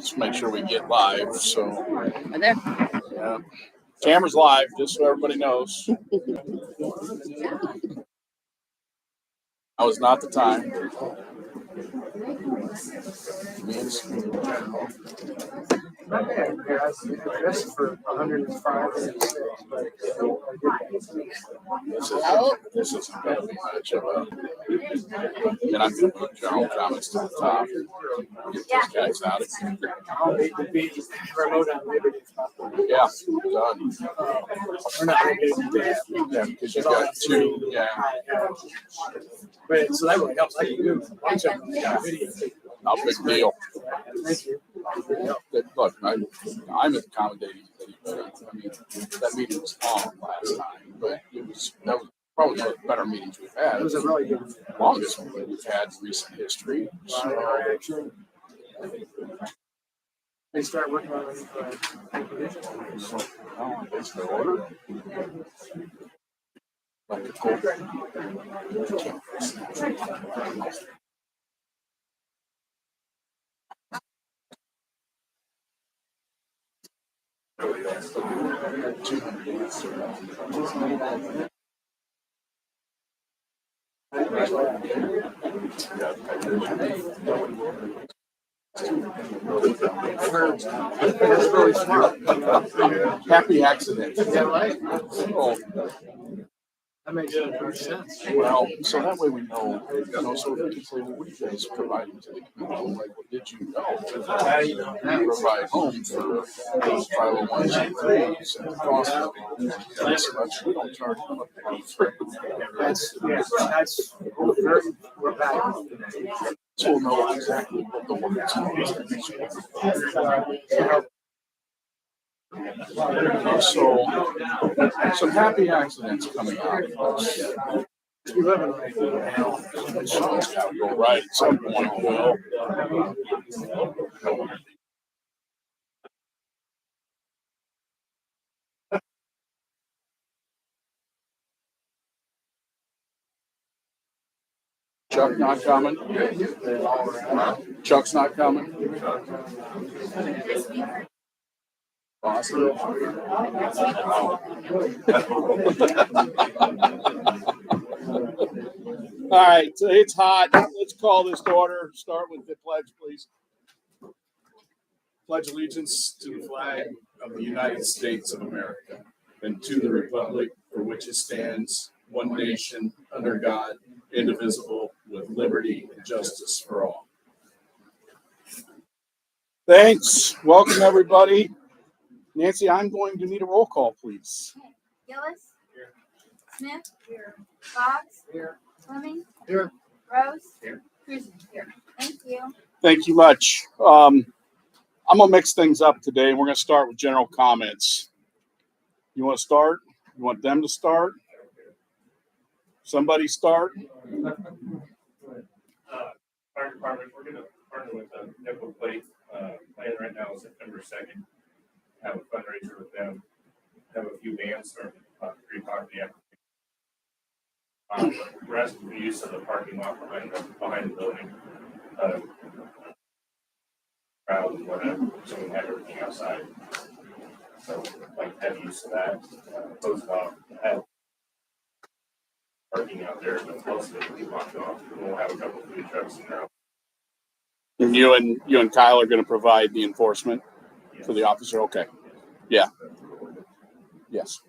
Let's make sure we get live. So, Right there. yeah, camera's live, just so everybody knows. That was not the time. Not bad, guys. That's for 105. This isn't going to be much of a. And I'm going to put general comments to the top. Get those guys out of here. I'll make the beat remote on Liberty. Yeah, done. We're not going to do that. Yeah, because you got two. Yeah. But so that really helps. I can do watch it on video. No big deal. Thank you. Look, I'm accommodating anybody. I mean, that meeting was long last time, but that was probably one of the better meetings we've had. It was a really good, longest one that we've had in recent history. So, they start working on it's the order. Like a cold. That's really smart. Happy accident. Is that right? Oh, That makes sense. well, so that way we know, so we can say, well, what are you guys providing to the community? Like, well, did you know we provide homes for those 501c3s and the cost of this much? We don't charge them a penny for it. That's we're back. So we'll know exactly what the ordinance is. So, some happy accidents coming out of this. You live in right. Something's got to go right at some point. Well, Chuck not coming. Chuck's not coming. Awesome. All right, so it's hot. Let's call this to order. Start with the pledge, please. Pledge allegiance to the flag of the United States of America and to the republic for which it stands, one nation, under God, indivisible, with liberty and justice for all. Thanks. Welcome, everybody. Nancy, I'm going to need a roll call, please. Gillis. Here. Smith. Here. Fox. Here. Fleming. Here. Rose. Here. Cruzen. Here. Thank you. Thank you much. I'm going to mix things up today, and we're going to start with general comments. You want to start? You want them to start? Somebody start? Fire department, we're going to partner with Nickel Plate. Plan right now is September 2nd. Have a fundraiser with them. Have a few bands start at 3 o'clock in the afternoon. We're asking for use of the parking lot behind the building. Crowd and whatever, so we have everything outside. So like have use of that. Close it off. Have parking out there, but most of it will be blocked off. We'll have a couple of food trucks in there. And you and Kyle are going to provide the enforcement for the officer? Okay. Yeah. Yes.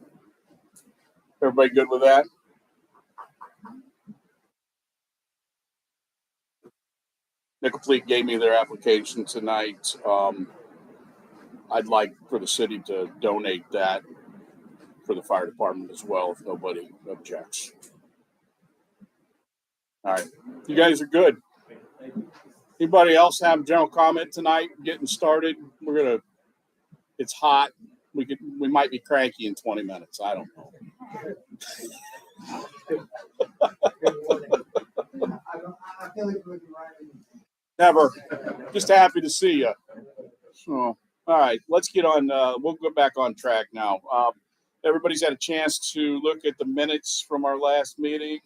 Everybody good with that? Nickel Fleet gave me their application tonight. I'd like for the city to donate that for the fire department as well, if nobody objects. All right. You guys are good. Anybody else have a general comment tonight? Getting started. It's hot. We might be cranky in 20 minutes. I don't know. Never. Just happy to see you. So, all right, let's get on. We'll go back on track now. Everybody's had a chance to look at the minutes from our last meeting.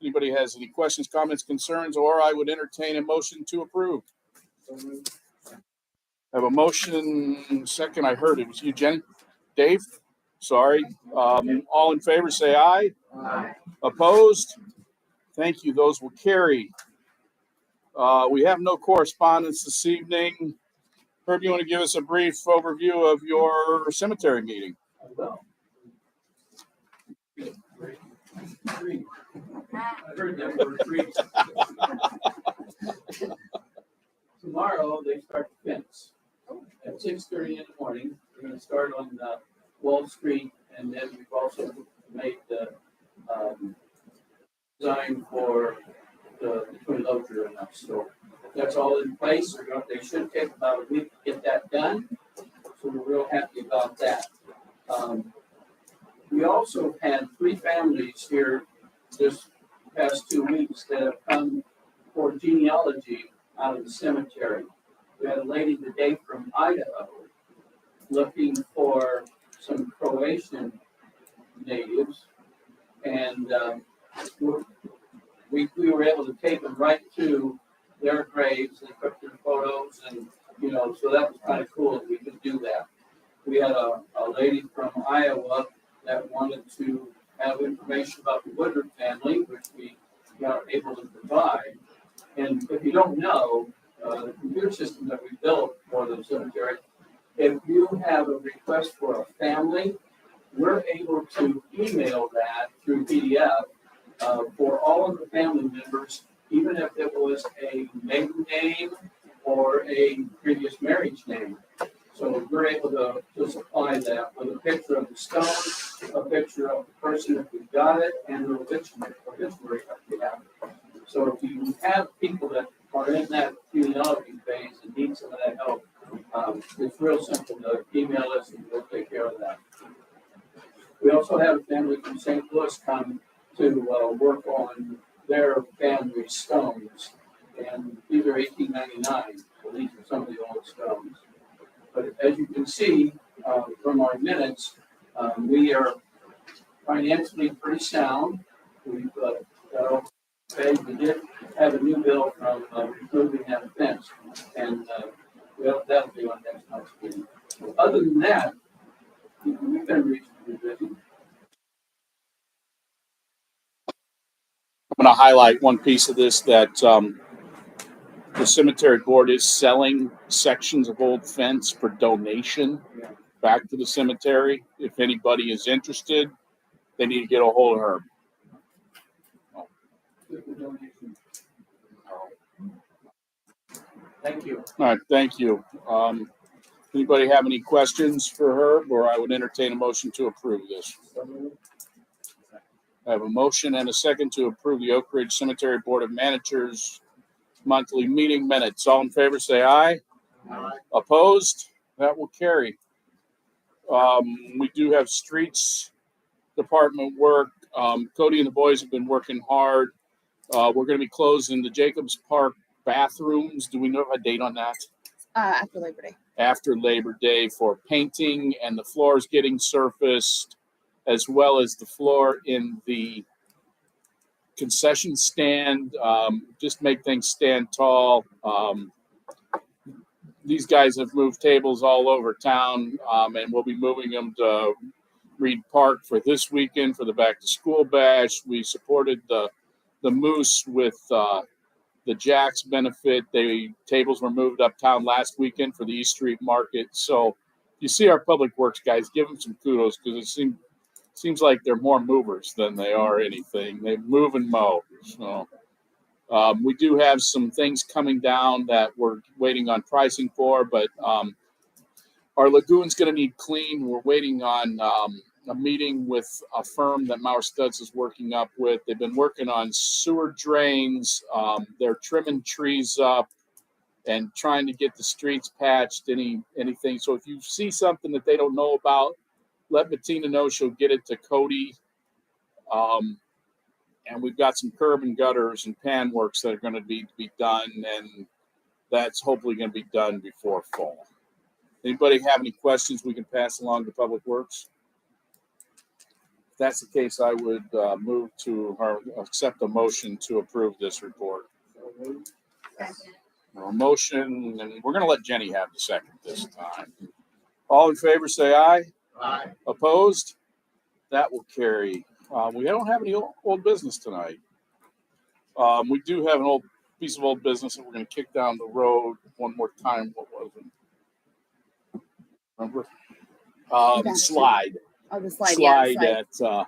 Anybody has any questions, comments, concerns, or I would entertain a motion to approve. I have a motion second. I heard it was you, Jenny. Dave? Sorry. All in favor, say aye. Aye. Opposed? Thank you. Those will carry. We have no correspondence this evening. Herb, you want to give us a brief overview of your cemetery meeting? Well, three. I heard that word three. Tomorrow, they start the fence at 6:30 in the morning. We're gonna start on Wall Street, and then we've also made the design for the Twin Loader and that. So that's all in place. They should take about a week to get that done. So we're real happy about that. We also had 3 families here this past 2 weeks that have come for genealogy out of the cemetery. We had a lady today from Idaho looking for some Croatian natives. And we were able to take them right to their graves and took their photos, and so that was kind of cool that we could do that. We had a lady from Iowa that wanted to have information about the Woodard family, which we are able to provide. And if you don't know, the computer system that we built for the cemetery, if you have a request for a family, we're able to email that through PDF for all of the family members, even if it was a maiden name or a previous marriage name. So we're able to supply that with a picture of the stone, a picture of the person if we've got it, and an obituary if we have it. So if you have people that are in that genealogy phase and need some of that help, it's real simple to email us and we'll take care of that. We also have a family from St. Louis come to work on their family stones. And these are 1899, so these are some of the old stones. But as you can see from our minutes, we are financially pretty sound. We've got all paid. We did have a new bill from removing that fence, and that'll be on next month's meeting. Other than that, we've been reasonably busy. I'm going to highlight one piece of this that the cemetery board is selling sections of old fence for donation back to the cemetery. If anybody is interested, they need to get a hold of Herb. Thank you. All right, thank you. Anybody have any questions for Herb, or I would entertain a motion to approve this? I have a motion and a second to approve the Oak Ridge Cemetery Board of Managers monthly meeting minutes. All in favor, say aye. Aye. Opposed? That will carry. We do have streets department work. Cody and the boys have been working hard. We're going to be closing the Jacobs Park bathrooms. Do we know a date on that? After Labor Day. After Labor Day for painting and the floors getting surfaced, as well as the floor in the concession stand. Just make things stand tall. These guys have moved tables all over town, and we'll be moving them to Reed Park for this weekend for the back to school bash. We supported the Moose with the Jacks benefit. Tables were moved uptown last weekend for the East Street Market. So you see our public works guys, give them some kudos, because it seems like they're more movers than they are anything. They move and mow. So we do have some things coming down that we're waiting on pricing for, but our lagoon's going to need clean. We're waiting on a meeting with a firm that Mauer Studs is working up with. They've been working on sewer drains. They're trimming trees up and trying to get the streets patched, anything. So if you see something that they don't know about, let Bettina know. She'll get it to Cody. And we've got some curb and gutters and pan works that are going to be done, and that's hopefully going to be done before fall. Anybody have any questions we can pass along to Public Works? If that's the case, I would move to accept a motion to approve this report. Second. A motion, and we're going to let Jenny have the second this time. All in favor, say aye. Aye. Opposed? That will carry. We don't have any old business tonight. We do have an old piece of old business that we're going to kick down the road one more time. What was it? Remember? Slide. Oh, the slide. Slide Yeah, slide.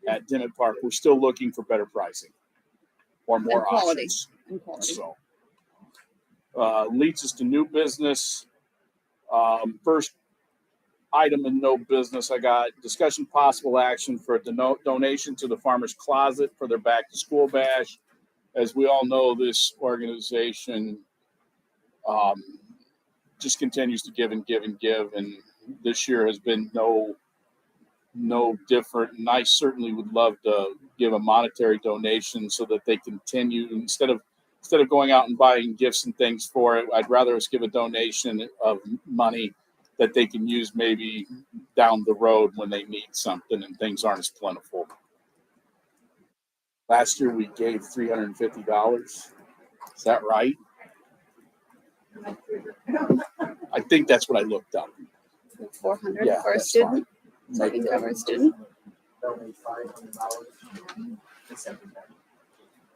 at Dimmitt Park. We're still looking for better pricing or more And quality. options. And quality. So leads us to new business. First item in no business, I got discussion possible action for a donation to the Farmers Closet for their back to school bash. As we all know, this organization just continues to give and give and give, and this year has been no different. And I certainly would love to give a monetary donation so that they continue instead of going out and buying gifts and things for it. I'd rather us give a donation of money that they can use maybe down the road when they need something and things aren't as plentiful. Last year we gave $350. Is that right? I think that's what I looked up. 400 Yeah, for a that's student. fine. So we can cover a student.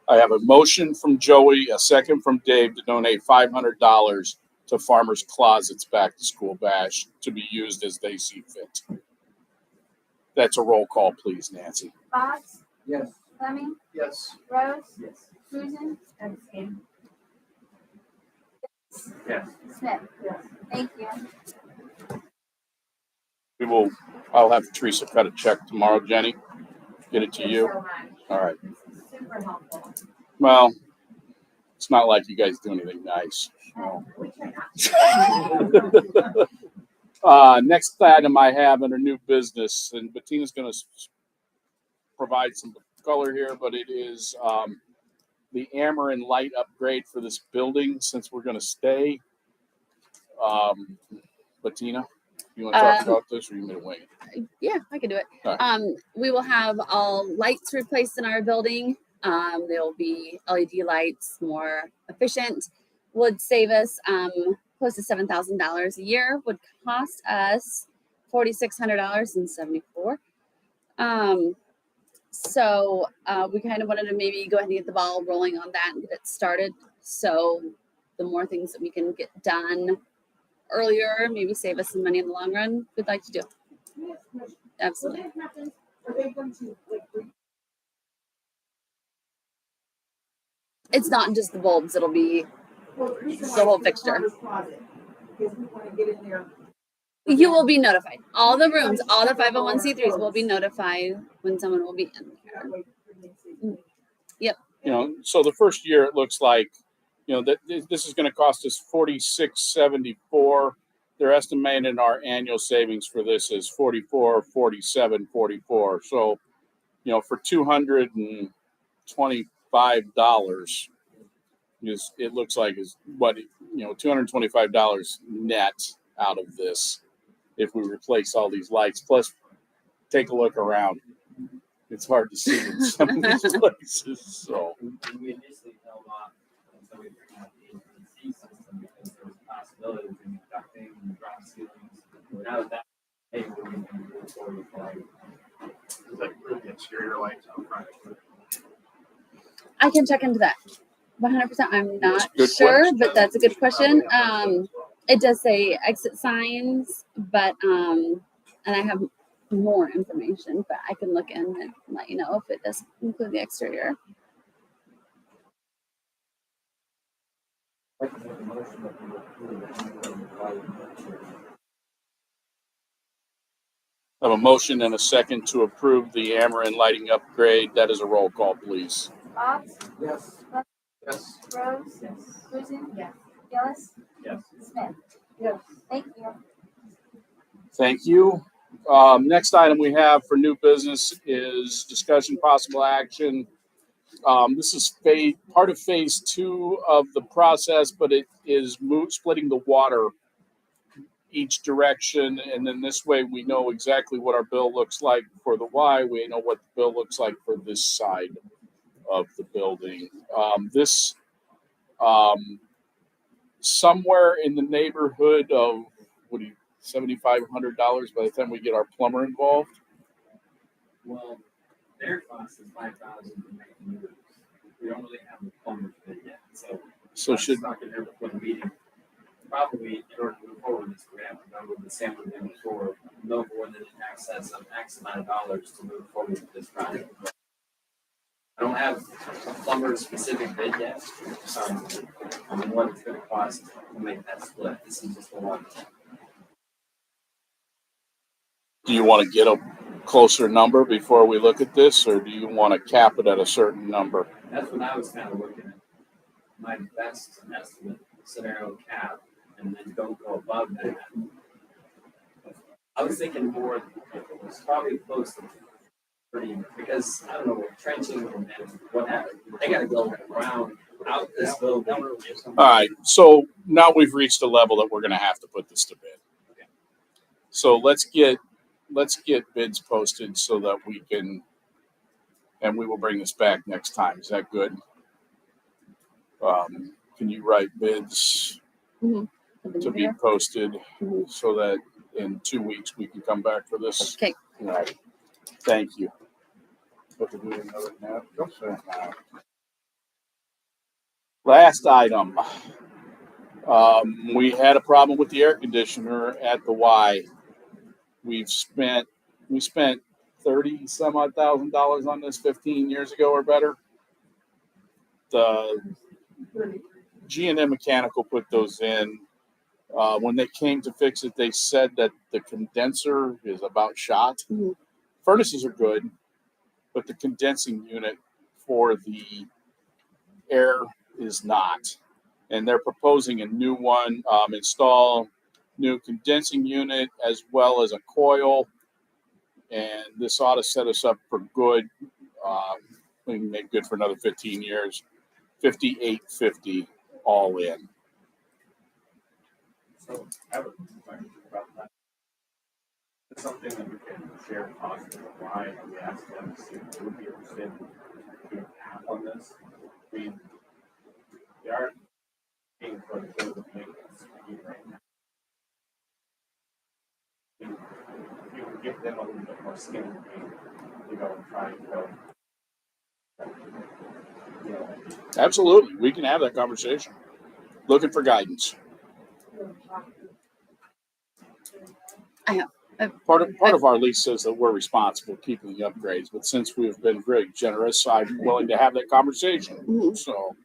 I have a motion from Joey, a second from Dave to donate $500 to Farmers Closets Back to School Bash to be used as they see fit. That's a roll call, please, Nancy. Boggs, Yes. Fleming, Yes. Rose, Yes. Susan, abstain. Yes. Smith. Yes. Thank you. I'll have Teresa cut a check tomorrow, Jenny. Get it to Thank you. so much. All right. Super helpful. Well, it's not like you guys do anything nice. So. We cannot. Next item I have under new business, and Bettina's going to provide some color here, but it is the Amarin light upgrade for this building since we're going to stay. Bettina, you want to talk about this, or you want me to wing it? Yeah, I can do it. All right. We will have all lights replaced in our building. They'll be LED lights, more efficient. Would save us close to $7,000 a year. Would cost us $4,600.74. So we kind of wanted to maybe go ahead and get the ball rolling on that and get it started. So the more things that we can get done earlier, maybe save us some money in the long run, we'd like to do. Absolutely. It's not just the bulbs, it'll be the whole fixture. You will be notified. All the rooms, all the 501c3s will be notified when someone will be in there. Yep. So the first year it looks like, that this is going to cost us $46.74. They're estimating our annual savings for this is $47.44. So, for $225 it looks like is what $225 net out of this if we replace all these lights. Plus, take a look around. It's hard to see in some of these places. So. We initially held off until we figured out the AC system because there was a possibility of doing ducting and drop ceilings. Now that hey, we're going to move forward with light. Does that include the exterior lights out front? I can check into that. 100%. I'm not Good sure, question. but that's a good question. It does say exit signs, but and I have more information, but I can look in and let you know if it does include the exterior. I have a motion and a second to approve the Amarin lighting upgrade. That is a roll call, please. Boggs, Yes. Yes. Rose, Susan, yes. Gillis, Yes. Smith. Yes. Thank you. Thank you. Next item we have for new business is discussion possible action. This is part of phase 2 of the process, but it is splitting the water each direction. And then this way we know exactly what our bill looks like for the Y. We know what the bill looks like for this side of the building. This somewhere in the neighborhood of $7,500 by the time we get our plumber involved. Well, their cost is 5,000 to make the moves. We don't really have the plumbers bid yet, so. So should Not gonna have a meeting. Probably in order to move forward, this we're gonna have to go with the same with them for no more than an excess of X amount of dollars to move forward with this project. I don't have a plumber specific bid yet, on what it's gonna cost to make that split. This is just the one. do you want to get a closer number before we look at this, or do you want to cap it at a certain number? That's what I was kind of looking at. My best estimate scenario cap, and then don't go above that. I was thinking more, it was probably close to 30, because I don't know, trenching and what happened. They gotta go around out this building. All right, so now we've reached a level that we're going to have to put this to bid. So let's get bids posted so that we can, and we will bring this back next time. Is that good? Can you write bids to be posted so that in 2 weeks we can come back for this? Okay. All right. Thank you. Last item. We had a problem with the air conditioner at the Y. We spent 30 some odd $1,000 on this 15 years ago or better. The G&M Mechanical put those in. When they came to fix it, they said that the condenser is about shot. Furnaces are good, but the condensing unit for the air is not. And they're proposing a new one, install new condensing unit as well as a coil. And this ought to set us up for good. We can make good for another 15 years. $5,850 all in. So I have a question about that. It's something that we can share costs of why we asked them to see if they would be interested in doing half on this. I mean, they are paying for the bill of maintenance right now. If you can give them a little bit more skin in the game, and try and go. Absolutely. We can have that conversation. Looking for guidance. Part of our lease says that we're responsible keeping the upgrades, but since we've been very generous, I'm willing to have that conversation. So,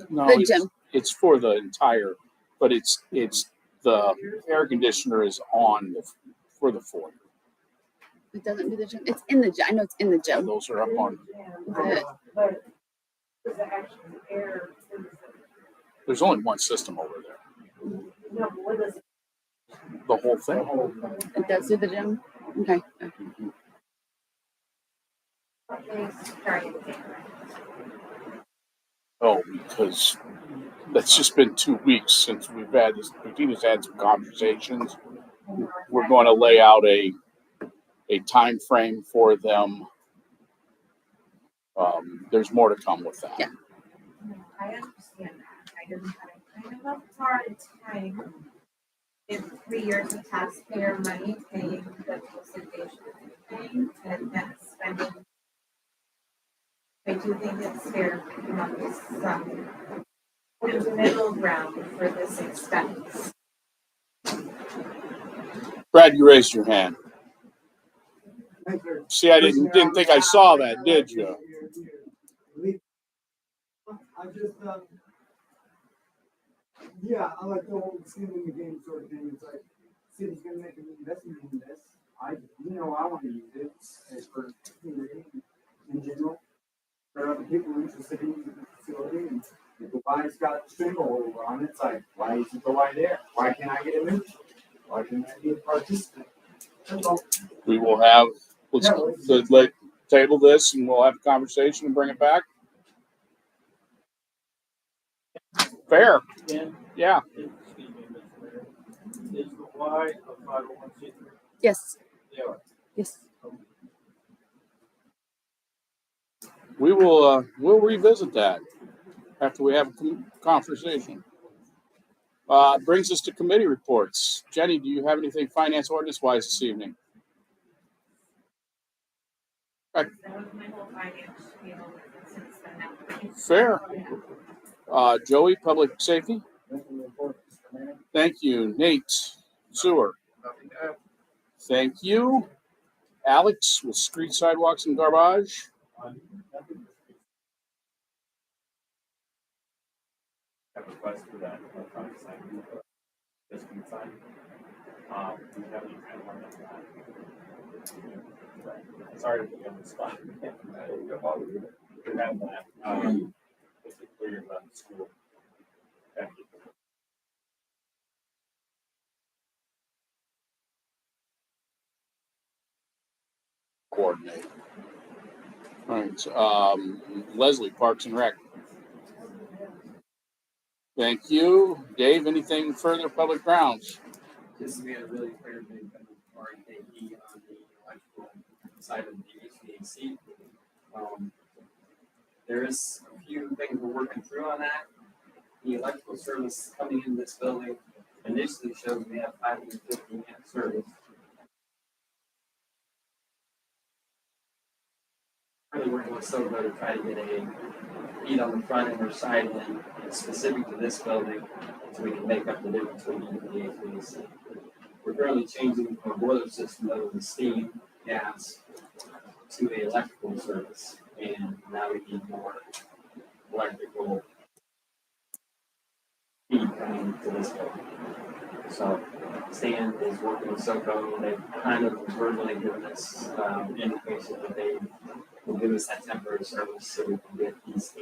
no, The gym. it's for the entire, but it's the air conditioner is on for the foyer. It doesn't do the gym. It's in the gym. I know it's in the Yeah, gym. those are up on. But is it actually air? There's only one system over there. No, what is it? The whole thing. It does do the gym. Okay. Oh, because that's just been 2 weeks since we've had this. Regina's had some conversations. We're going to lay out a time frame for them. There's more to come with that. Yeah. I understand that. I just had kind of a hard time in 3 years of taxpayer money paying the solicitation thing and then spending. I do think it's fair to come up with some middle ground for this expense. Brad, you raised your hand. See, I didn't think I saw that, did you? I just, yeah, I like the whole skin in the game sort of thing. It's like, city's gonna make an investment in this. I want to use it for in general. There are other people interested in using the facility, and if the Y's got a string over on it, it's like, why isn't the Y there? Why can't I get a membership? Why can't I be a participant? That's all. We will have, let's table this and we'll have a conversation and bring it back. Fair. Yeah. Is the Y a 501c3? Yes. They are. Yes. we'll revisit that after we have a conversation. Brings us to committee reports. Jenny, do you have anything finance ordinance wise this evening? That was my whole finance spiel since then. Fair. Joey, public safety. Thank you. Nate, sewer. Nothing to add. Thank you. Alex with street sidewalks and garbage. Have a request for that electronic sign. This can sign. We have any kind of one of that. Sorry to put you on the spot. We have that. It's clear about the school. Thank you. Coordinate. All right. Leslie, Parks and Rec. Thank you. Dave, anything further public grounds? Just we had a really clear big RKE on the electrical side of the HVAC. There is a few things we're working through on that. The electrical service coming in this building initially shows we have 550 amp service. Really working with SoCo to try to get a heat on the front end or side end specific to this building so we can make up the difference we need with the HVAC. We're currently changing from a boiler system over the steam, gas, to a electrical service, and now we need more electrical heat coming to this building. So Stan is working with SoCo. They've kind of verbally given us indication that they will give us that temporary service so we can get these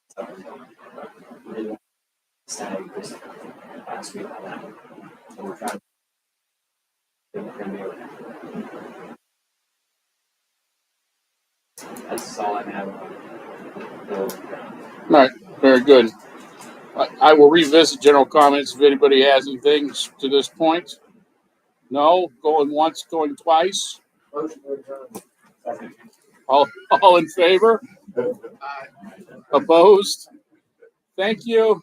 stuff going. But we didn't stay just last week on that. So we're trying to think we're gonna be okay. That's all I have on All right. Very good. I will revisit general comments if anybody has anything to this point. No? Going once, going twice? All in favor? Opposed? Thank you.